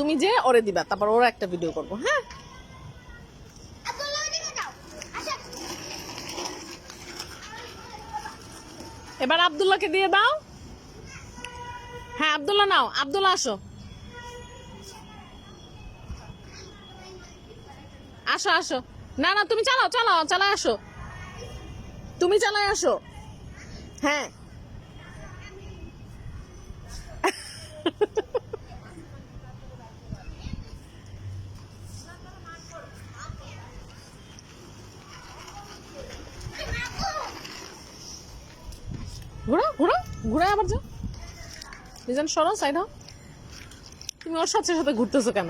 তুমি যে ওরে দিবা, তারপর ওরা একটা ভিডিও করবো। হ্যাঁ, এবার আব্দুল্লাহকে দিয়ে দাও। হ্যাঁ আব্দুল্লাহ নাও, আব্দুল্লাহ আসো আসো আসো। না না তুমি চালাও চালাও, চালায় আসো, তুমি চালায় আসো। হ্যাঁ ঘুরো ঘুরো, ঘুরে আবার যাও। মিজান সরো, সাইড হও। তুমি ওর সাথে সাথে ঘুরতেছো কেন?